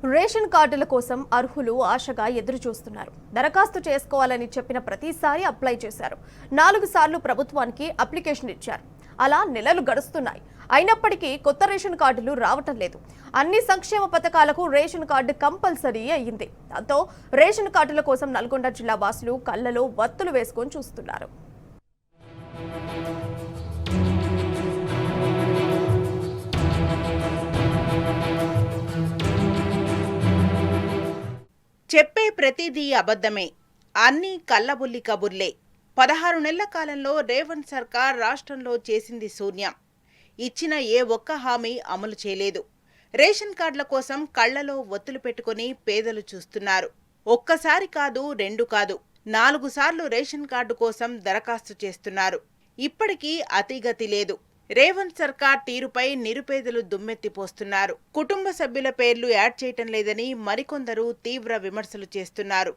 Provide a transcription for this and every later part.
Ration కార్డుల కోసం అర్హులు ఆశగా ఎదురు చూస్తున్నారు. దరఖాస్తు చేసుకోవాలని చెప్పిన ప్రతిసారి అప్లై చేశారు. 4 సార్లు ప్రభుత్వానికి అప్లికేషన్ ఇచ్చారు. అలా నెలలు గడుస్తున్నాయి. అయినప్పటికీ కొత్త రేషన్ కార్డులు రావటం లేదు. అన్ని సంక్షేమ పథకాలకు రేషన్ కార్డు కంపల్సరీ అయ్యింది. దాంతో రేషన్ కార్డుల కోసం నల్గొండ జిల్లా వాసులు కళ్లలో వత్తులు వేసుకొని చూస్తున్నారు. చెప్పే ప్రతిదీ అబద్ధమే, అన్నీ కల్లబుల్లి కబుర్లే. 16 నెలల కాలంలో రేవంత్ సర్కార్ రాష్ట్రంలో చేసింది శూన్యం. ఇచ్చిన ఏ ఒక్క హామీ అమలు చేయలేదు. రేషన్ కార్డుల కోసం కళ్లలో ఒత్తులు పెట్టుకుని పేదలు చూస్తున్నారు. ఒక్కసారి కాదు, 2 కాదు, 4 సార్లు రేషన్ కార్డు కోసం దరఖాస్తు చేస్తున్నారు. ఇప్పటికీ అతిగతి లేదు. రేవంత్ సర్కార్ తీరుపై నిరుపేదలు దుమ్మెత్తిపోస్తున్నారు. కుటుంబ సభ్యుల పేర్లు యాడ్ చేయటం లేదని మరికొందరు తీవ్ర విమర్శలు చేస్తున్నారు.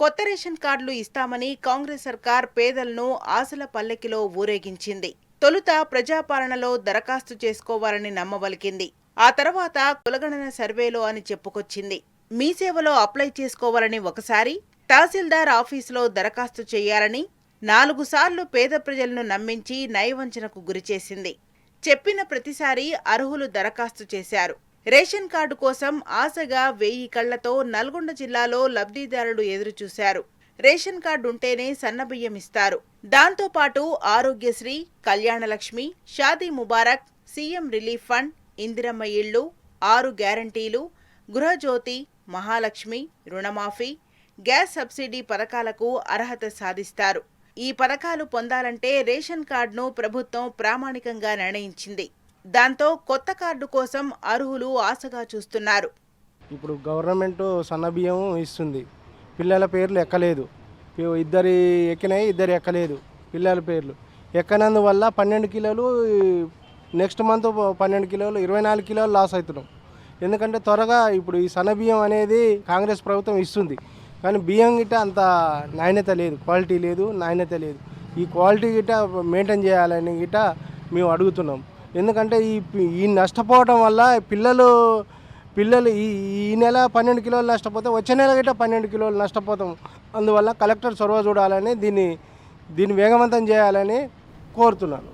కొత్త రేషన్ కార్డులు ఇస్తామని కాంగ్రెస్ సర్కార్ పేదలను ఆశల పల్లెకిలో ఊరేగించింది. తొలుత ప్రజాపాలనలో దరఖాస్తు చేసుకోవాలని నమ్మబలికింది. ఆ తర్వాత కులగణన సర్వేలో అని చెప్పుకొచ్చింది. మీ సేవలో అప్లై చేసుకోవాలని ఒకసారి, తహసీల్దార్ ఆఫీసులో దరఖాస్తు చేయాలని 4 సార్లు పేద ప్రజలను నమ్మించి నయవంచనకు గురిచేసింది. చెప్పిన ప్రతిసారి అర్హులు దరఖాస్తు చేశారు. రేషన్ కార్డు కోసం ఆశగా 1000 కళ్లతో నల్గొండ జిల్లాలో లబ్ధిదారులు ఎదురుచూశారు. రేషన్ కార్డు ఉంటేనే సన్నబియ్యం ఇస్తారు. దాంతోపాటు Aarogyasri, Kalyana Lakshmi, Shaadi Mubarak, CM relief fund, Indiramma ఇళ్లు, 6 గ్యారంటీలు, గృహజ్యోతి, మహాలక్ష్మి, రుణమాఫీ, గ్యాస్ సబ్సిడీ పథకాలకు అర్హత సాధిస్తారు. ఈ పథకాలు పొందాలంటే రేషన్ కార్డును ప్రభుత్వం ప్రామాణికంగా నిర్ణయించింది. దాంతో కొత్త కార్డు కోసం అర్హులు ఆశగా చూస్తున్నారు. ఇప్పుడు గవర్నమెంట్ సన్నబియ్యం ఇస్తుంది. పిల్లల పేర్లు ఎక్కలేదు. 2 ఎక్కినాయి, 2 ఎక్కలేదు. పిల్లల పేర్లు ఎక్కనందువల్ల 12 కిలోలు, నెక్స్ట్ మంత్ 12 కిలోలు, 24 కిలోలు లాస్ అవుతున్నాం. ఎందుకంటే త్వరగా ఇప్పుడు ఈ సన్నబియ్యం అనేది కాంగ్రెస్ ప్రభుత్వం ఇస్తుంది, కానీ బియ్యం గిట్ట అంత నాణ్యత లేదు, క్వాలిటీ లేదు, నాణ్యత లేదు. ఈ క్వాలిటీ గిట్ట మెయింటైన్ చేయాలని గిట్ట మేము అడుగుతున్నాం. ఎందుకంటే ఈ నష్టపోవడం వల్ల పిల్లలు ఈ నెల 12 కిలోలు నష్టపోతే వచ్చే నెల గిట్ట 12 కిలోలు నష్టపోతాం. అందువల్ల కలెక్టర్ చొరవ చూడాలని దీన్ని వేగవంతం చేయాలని కోరుతున్నాను.